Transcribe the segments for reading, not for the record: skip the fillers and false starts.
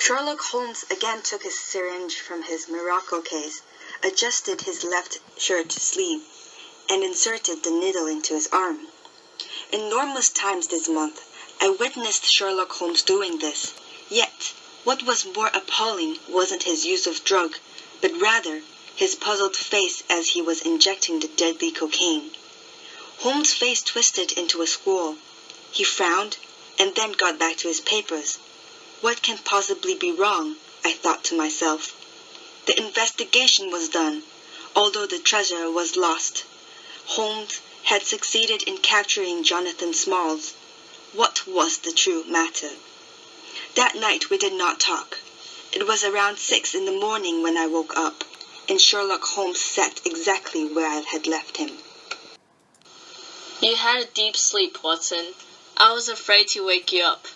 Sherlock Holmes again took his syringe from his morocco case, adjusted his left shirt sleeve, and inserted the needle into his arm. Enormous times this month, I witnessed Sherlock Holmes doing this. Yet, what was more appalling wasn't his use of drug, but rather his puzzled face as he was injecting the deadly cocaine. Holmes' face twisted into a scowl. He frowned, and then got back to his papers. What can possibly be wrong? I thought to myself. The investigation was done, although the treasure was lost. Holmes had succeeded in capturing Jonathan Smalls. What was the true matter? That night we did not talk. It was around 6 in the morning when I woke up, and Sherlock Holmes sat exactly where I had left him. You had a deep sleep, Watson. I was afraid to wake you up.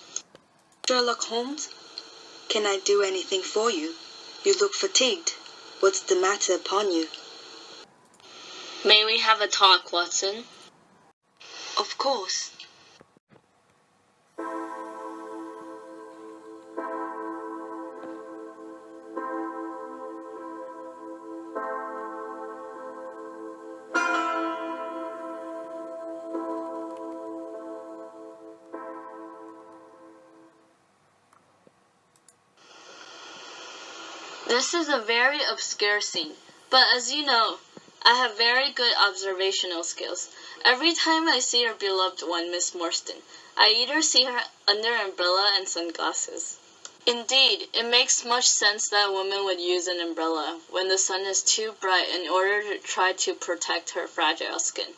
Sherlock Holmes, can I do anything for you? You look fatigued. What's the matter upon you? May we have a talk, Watson? Of course. This is a very obscure scene, but as you know, I have very good observational skills. Every time I see our beloved one, Miss Morstan, I either see her under an umbrella and sunglasses. Indeed, it makes much sense that a woman would use an umbrella when the sun is too bright in order to try to protect her fragile skin.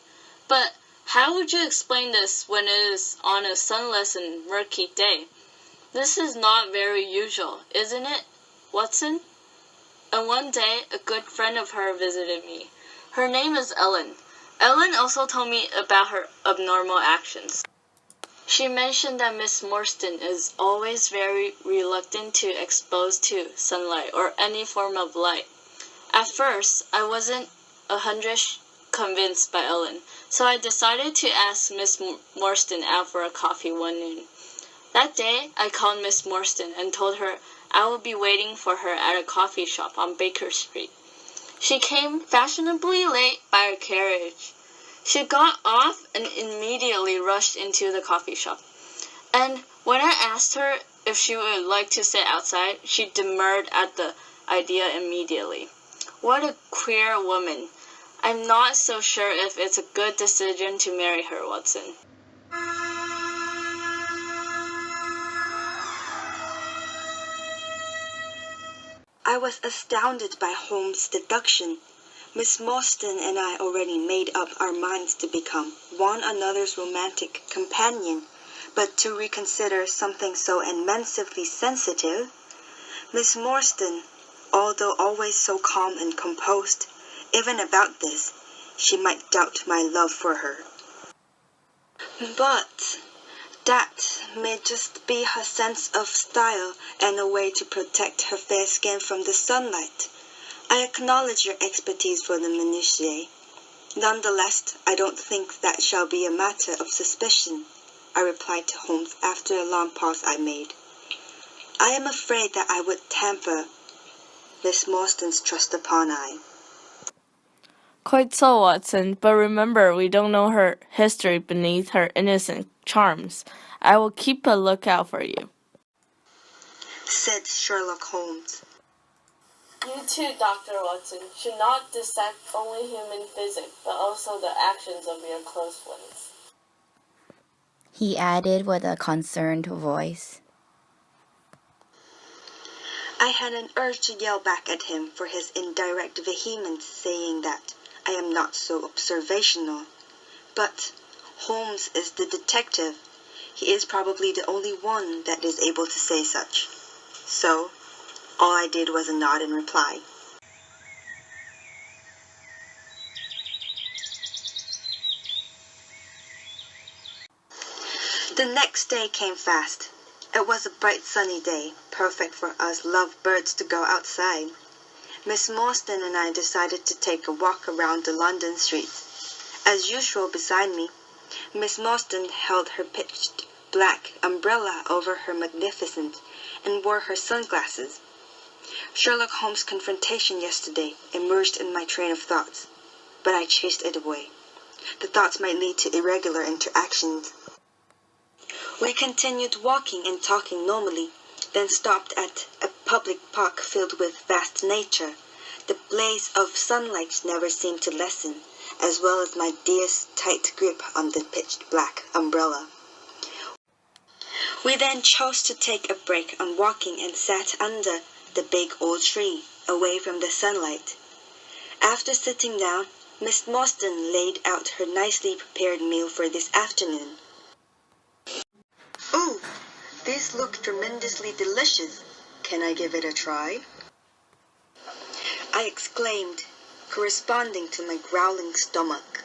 But how would you explain this when it is on a sunless and murky day? This is not very usual, isn't it, Watson? And one day, a good friend of her visited me. Her name is Ellen. Ellen also told me about her abnormal actions. She mentioned that Miss Morstan is always very reluctant to expose to sunlight or any form of light. At first, I wasn't 100% convinced by Ellen, so I decided to ask Miss Morstan out for a coffee one noon. That day, I called Miss Morstan and told her I would be waiting for her at a coffee shop on Baker Street. She came fashionably late by her carriage. She got off and immediately rushed into the coffee shop. And when I asked her if she would like to sit outside, she demurred at the idea immediately. What a queer woman. I'm not so sure if it's a good decision to marry her, Watson. I was astounded by Holmes' deduction. Miss Morstan and I already made up our minds to become one another's romantic companion, but to reconsider something so immensely sensitive. Miss Morstan, although always so calm and composed, even about this, she might doubt my love for her. But that may just be her sense of style and a way to protect her fair skin from the sunlight. I acknowledge your expertise for the minutiae. Nonetheless, I don't think that shall be a matter of suspicion, I replied to Holmes after a long pause I made. I am afraid that I would tamper Miss Morstan's trust upon I. Quite so, Watson, but remember, we don't know her history beneath her innocent charms. I will keep a lookout for you, said Sherlock Holmes. You too, Dr. Watson, should not dissect only human physics, but also the actions of your close ones, he added with a concerned voice. I had an urge to yell back at him for his indirect vehemence, saying that I am not so observational. But Holmes is the detective. He is probably the only one that is able to say such. So, all I did was a nod in reply. The next day came fast. It was a bright sunny day, perfect for us lovebirds to go outside. Miss Morstan and I decided to take a walk around the London streets. As usual beside me, Miss Morstan held her pitched black umbrella over her magnificent and wore her sunglasses. Sherlock Holmes' confrontation yesterday emerged in my train of thoughts, but I chased it away. The thoughts might lead to irregular interactions. We continued walking and talking normally, then stopped at a public park filled with vast nature. The blaze of sunlight never seemed to lessen, as well as my dear's tight grip on the pitched black umbrella. We then chose to take a break on walking and sat under the big old tree, away from the sunlight. After sitting down, Miss Morstan laid out her nicely prepared meal for this afternoon. "Oh, these look tremendously delicious. Can I give it a try?" I exclaimed, corresponding to my growling stomach.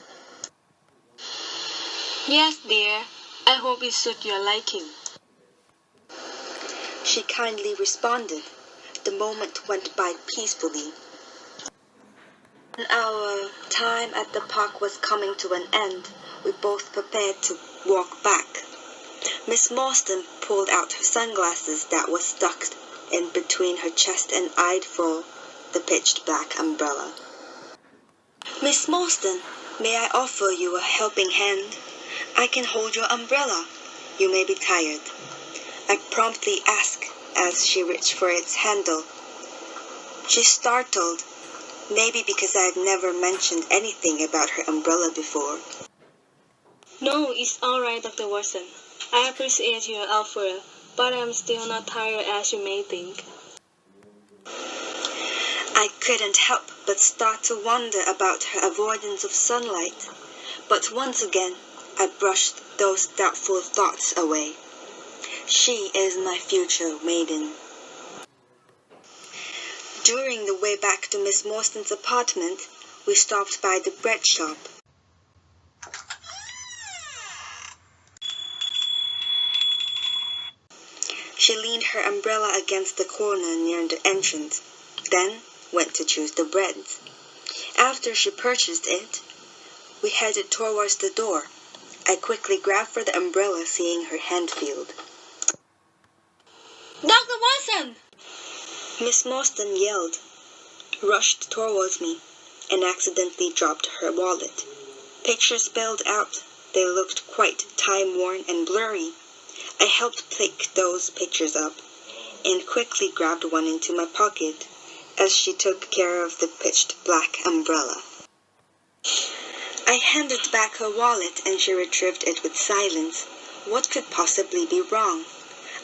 "Yes, dear. I hope it suits your liking." She kindly responded. The moment went by peacefully. When our time at the park was coming to an end, we both prepared to walk back. Miss Morstan pulled out her sunglasses that was stuck in between her chest and eyed for the pitched black umbrella. "Miss Morstan, may I offer you a helping hand? I can hold your umbrella. You may be tired," I promptly asked as she reached for its handle. She startled, maybe because I've never mentioned anything about her umbrella before. "No, it's all right, Dr. Watson. I appreciate your offer, but I'm still not tired as you may think." I couldn't help but start to wonder about her avoidance of sunlight, but once again I brushed those doubtful thoughts away. She is my future maiden. During the way back to Miss Morstan's apartment, we stopped by the bread shop. She leaned her umbrella against the corner near the entrance, then went to choose the breads. After she purchased it, we headed towards the door. I quickly grabbed for the umbrella, seeing her hand filled. "Dr. Watson!" Miss Morstan yelled, rushed towards me, and accidentally dropped her wallet. Pictures spilled out. They looked quite time-worn and blurry. I helped pick those pictures up, and quickly grabbed one into my pocket, as she took care of the pitched black umbrella. I handed back her wallet, and she retrieved it with silence. What could possibly be wrong?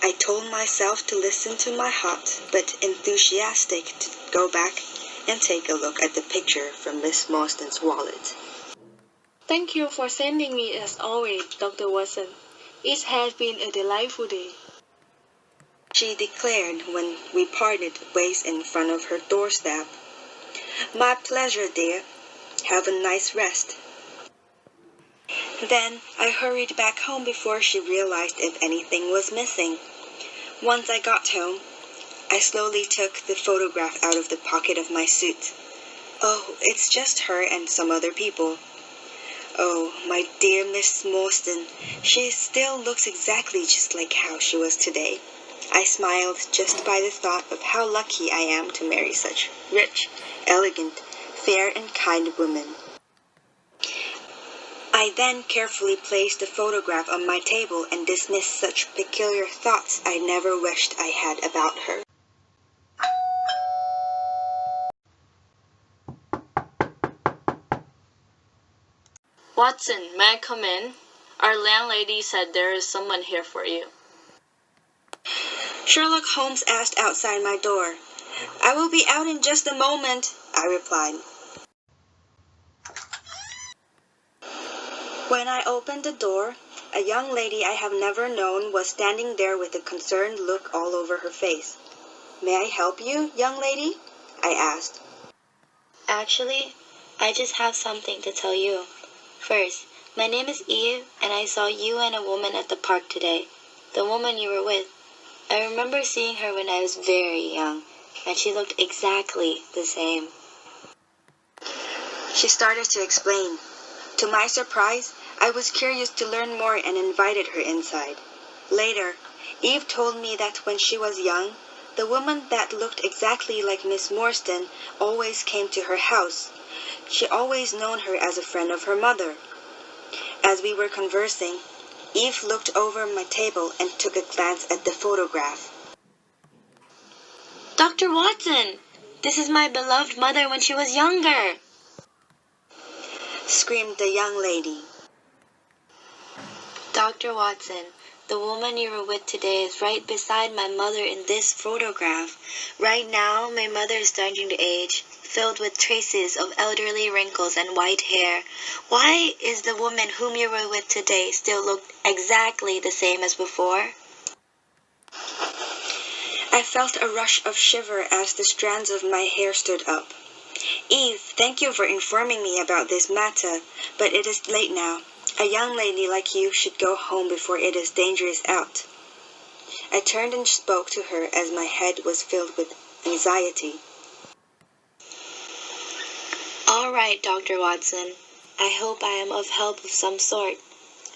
I told myself to listen to my heart, but enthusiastic to go back and take a look at the picture from Miss Morstan's wallet. "Thank you for sending me as always, Dr. Watson. It has been a delightful day," she declared when we parted ways in front of her doorstep. "My pleasure, dear. Have a nice rest." Then I hurried back home before she realized if anything was missing. Once I got home, I slowly took the photograph out of the pocket of my suit. Oh, it's just her and some other people. Oh, my dear Miss Morstan, she still looks exactly just like how she was today. I smiled just by the thought of how lucky I am to marry such rich, elegant, fair and kind woman. I then carefully placed the photograph on my table and dismissed such peculiar thoughts I never wished I had about her. Watson, may I come in? Our landlady said there is someone here for you. Sherlock Holmes asked outside my door. "I will be out in just a moment," I replied. When I opened the door, a young lady I have never known was standing there with a concerned look all over her face. "May I help you, young lady?" I asked. Actually, I just have something to tell you. First, my name is Eve, and I saw you and a woman at the park today. The woman you were with. I remember seeing her when I was very young, and she looked exactly the same. She started to explain. To my surprise, I was curious to learn more and invited her inside. Later, Eve told me that when she was young, the woman that looked exactly like Miss Morstan always came to her house. She always known her as a friend of her mother. As we were conversing, Eve looked over my table and took a glance at the photograph. Dr. Watson, this is my beloved mother when she was younger, screamed the young lady. Dr. Watson, the woman you were with today is right beside my mother in this photograph. Right now, my mother is starting to age, filled with traces of elderly wrinkles and white hair. Why is the woman whom you were with today still look exactly the same as before? I felt a rush of shiver as the strands of my hair stood up. Eve, thank you for informing me about this matter, but it is late now. A young lady like you should go home before it is dangerous out. I turned and spoke to her as my head was filled with anxiety. All right, Dr. Watson. I hope I am of help of some sort.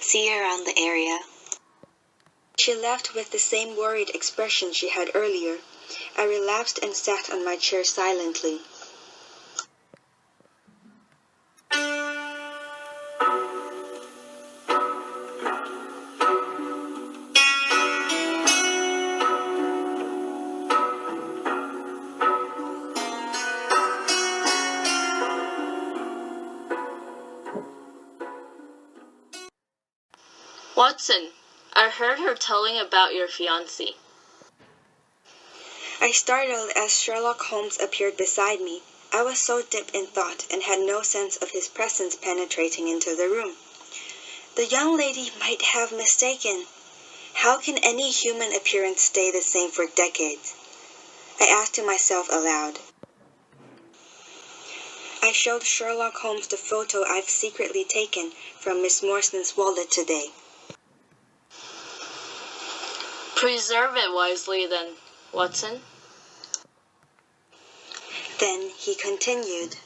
See you around the area. She left with the same worried expression she had earlier. I relapsed and sat on my chair silently. Watson, I heard her telling about your fiancé. I startled as Sherlock Holmes appeared beside me. I was so deep in thought and had no sense of his presence penetrating into the room. The young lady might have mistaken. How can any human appearance stay the same for decades? I asked to myself aloud. I showed Sherlock Holmes the photo I've secretly taken from Miss Morstan's wallet today. Preserve it wisely then, Watson. Then he continued.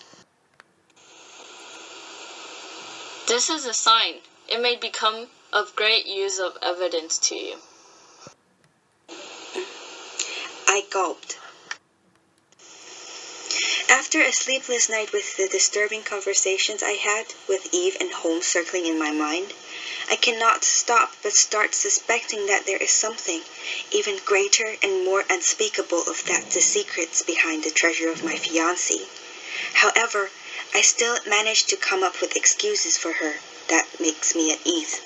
This is a sign. It may become of great use of evidence to you. I gulped. After a sleepless night with the disturbing conversations I had with Eve and Holmes circling in my mind, I cannot stop but start suspecting that there is something even greater and more unspeakable of that the secrets behind the treasure of my fiancé. However, I still manage to come up with excuses for her that makes me at ease.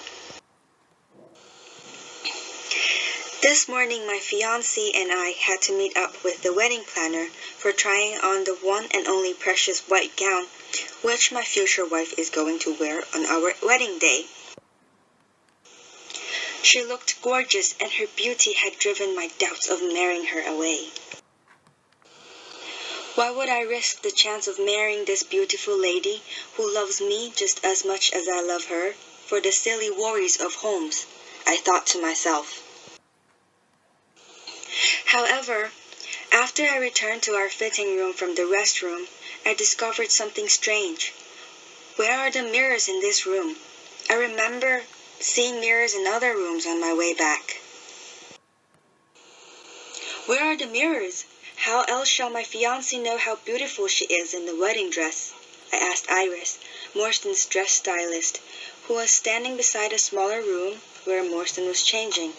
This morning my fiancé and I had to meet up with the wedding planner for trying on the one and only precious white gown which my future wife is going to wear on our wedding day. She looked gorgeous, and her beauty had driven my doubts of marrying her away. Why would I risk the chance of marrying this beautiful lady who loves me just as much as I love her for the silly worries of Holmes? I thought to myself. However, after I returned to our fitting room from the restroom, I discovered something strange. Where are the mirrors in this room? I remember seeing mirrors in other rooms on my way back. Where are the mirrors? How else shall my fiancée know how beautiful she is in the wedding dress? I asked Iris, Morstan's dress stylist, who was standing beside a smaller room where Morstan was changing.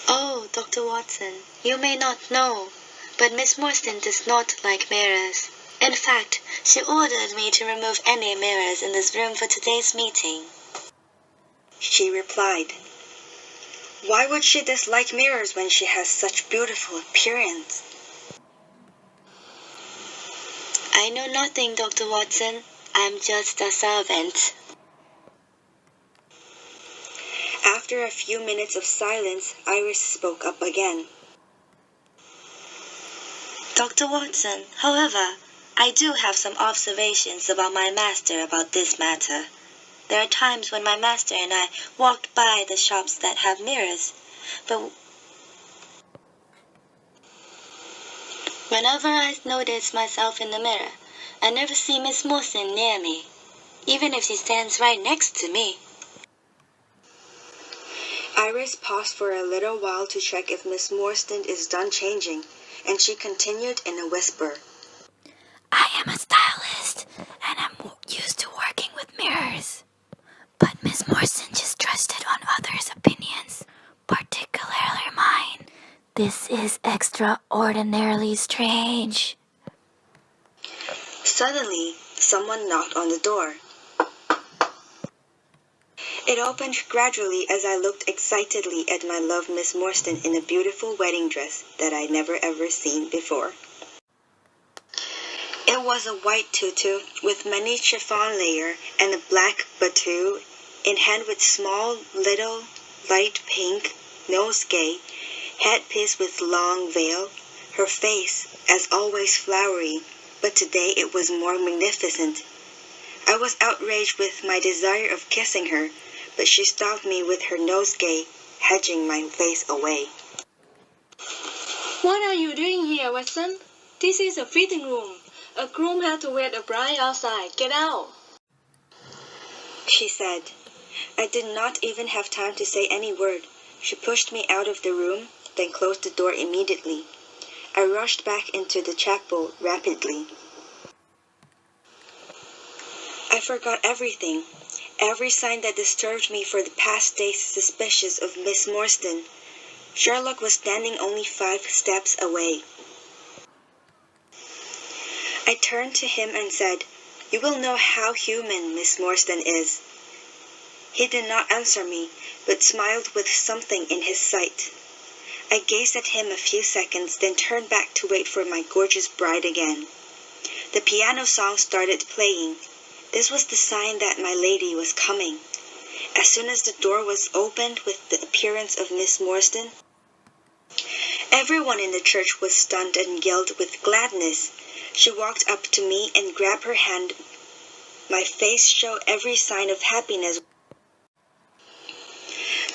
Oh, Dr. Watson, you may not know, but Miss Morstan does not like mirrors. In fact, she ordered me to remove any mirrors in this room for today's meeting. She replied. Why would she dislike mirrors when she has such beautiful appearance? I know nothing, Dr. Watson. I'm just a servant. After a few minutes of silence, Iris spoke up again. Dr. Watson, however, I do have some observations about my master about this matter. There are times when my master and I walked by the shops that have mirrors, but whenever I notice myself in the mirror, I never see Miss Morstan near me, even if she stands right next to me. Iris paused for a little while to check if Miss Morstan is done changing, and she continued in a whisper. I am a stylist, and I'm used to working with mirrors. But Miss Morstan just trusted on others' opinions, particularly mine. This is extraordinarily strange. Suddenly, someone knocked on the door. It opened gradually as I looked excitedly at my love Miss Morstan in a beautiful wedding dress that I'd never ever seen before. It was a white tutu with many chiffon layer and a black batu in hand with small, little, light pink nosegay, headpiece with long veil, her face, as always flowery, but today it was more magnificent. I was outraged with my desire of kissing her, but she stopped me with her nosegay, hedging my face away. What are you doing here, Watson? This is a fitting room. A groom had to wait a bride outside. Get out. She said. I did not even have time to say any word. She pushed me out of the room, then closed the door immediately. I rushed back into the chapel rapidly. I forgot everything, every sign that disturbed me for the past days suspicious of Miss Morstan. Sherlock was standing only 5 steps away. I turned to him and said, "You will know how human Miss Morstan is." He did not answer me, but smiled with something in his sight. I gazed at him a few seconds, then turned back to wait for my gorgeous bride again. The piano song started playing. This was the sign that my lady was coming. As soon as the door was opened with the appearance of Miss Morstan, everyone in the church was stunned and yelled with gladness. She walked up to me and grabbed her hand. My face showed every sign of happiness.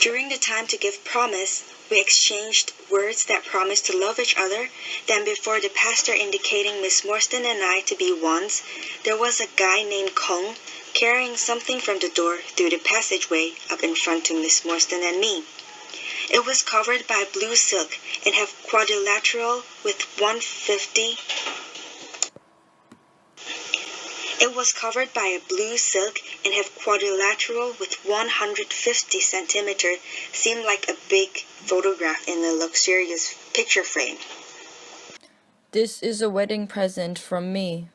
During the time to give promise, we exchanged words that promised to love each other. Then before the pastor indicating Miss Morstan and I to be ones, there was a guy named Kong carrying something from the door through the passageway up in front to Miss Morstan and me. It was covered by blue silk and had quadrilateral with 150. It was covered by a blue silk and had quadrilateral with 150 centimeter, seemed like a big photograph in a luxurious picture frame. This is a wedding present from me.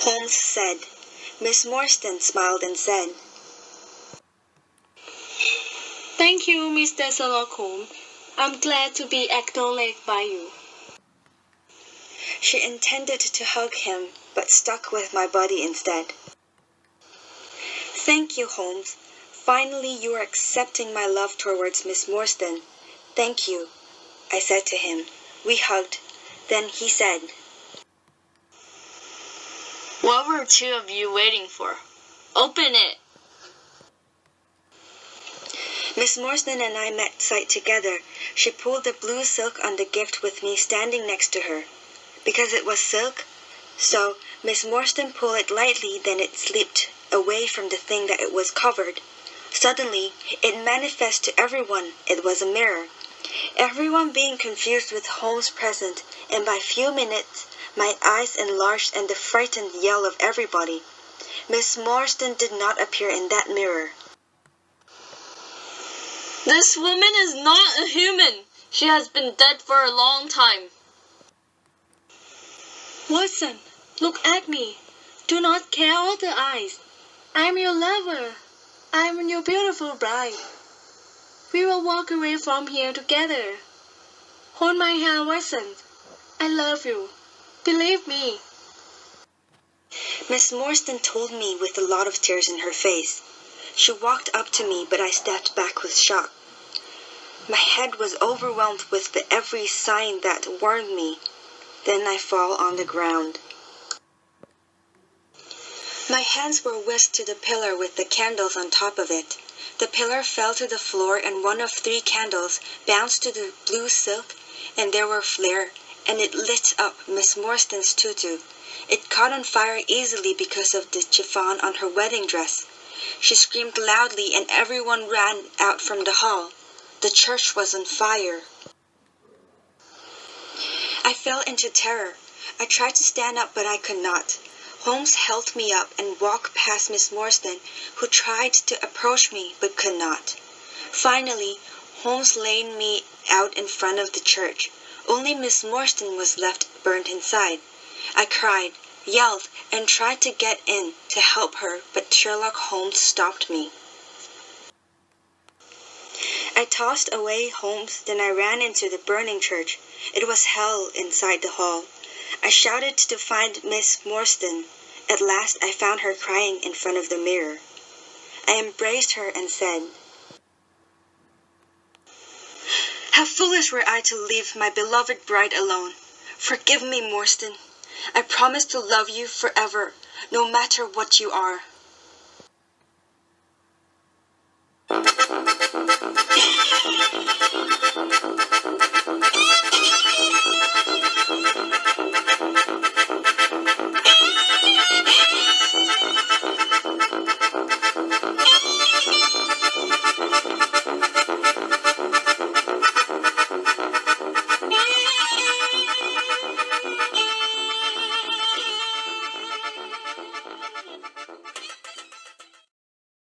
Holmes said. Miss Morstan smiled and said, Thank you, Mr. Sherlock Holmes. I'm glad to be acknowledged by you. She intended to hug him, but stuck with my body instead. Thank you, Holmes. Finally, you are accepting my love towards Miss Morstan. Thank you, I said to him. We hugged. Then he said, What were two of you waiting for? Open it! Miss Morstan and I met sight together. She pulled the blue silk on the gift with me standing next to her. Because it was silk, so Miss Morstan pulled it lightly, then it slipped away from the thing that it was covered. Suddenly, it manifested to everyone it was a mirror. Everyone being confused with Holmes' present, and by few minutes, my eyes enlarged and the frightened yell of everybody. Miss Morstan did not appear in that mirror. This woman is not a human! She has been dead for a long time. Watson, look at me. Do not close the eyes. I'm your lover. I'm your beautiful bride. We will walk away from here together. Hold my hand, Watson. I love you. Believe me. Miss Morstan told me with a lot of tears in her face. She walked up to me, but I stepped back with shock. My head was overwhelmed with every sign that warned me. Then I fall on the ground. My hands were whisked to the pillar with the candles on top of it. The pillar fell to the floor and one of 3 candles bounced to the blue silk and there were flare and it lit up Miss Morstan's tutu. It caught on fire easily because of the chiffon on her wedding dress. She screamed loudly and everyone ran out from the hall. The church was on fire. I fell into terror. I tried to stand up, but I could not. Holmes held me up and walked past Miss Morstan, who tried to approach me but could not. Finally, Holmes laid me out in front of the church. Only Miss Morstan was left burnt inside. I cried, yelled, and tried to get in to help her, but Sherlock Holmes stopped me. I tossed away Holmes, then I ran into the burning church. It was hell inside the hall. I shouted to find Miss Morstan. At last I found her crying in front of the mirror. I embraced her and said, "How foolish were I to leave my beloved bride alone. Forgive me, Morstan. I promise to love you forever, no matter what you are."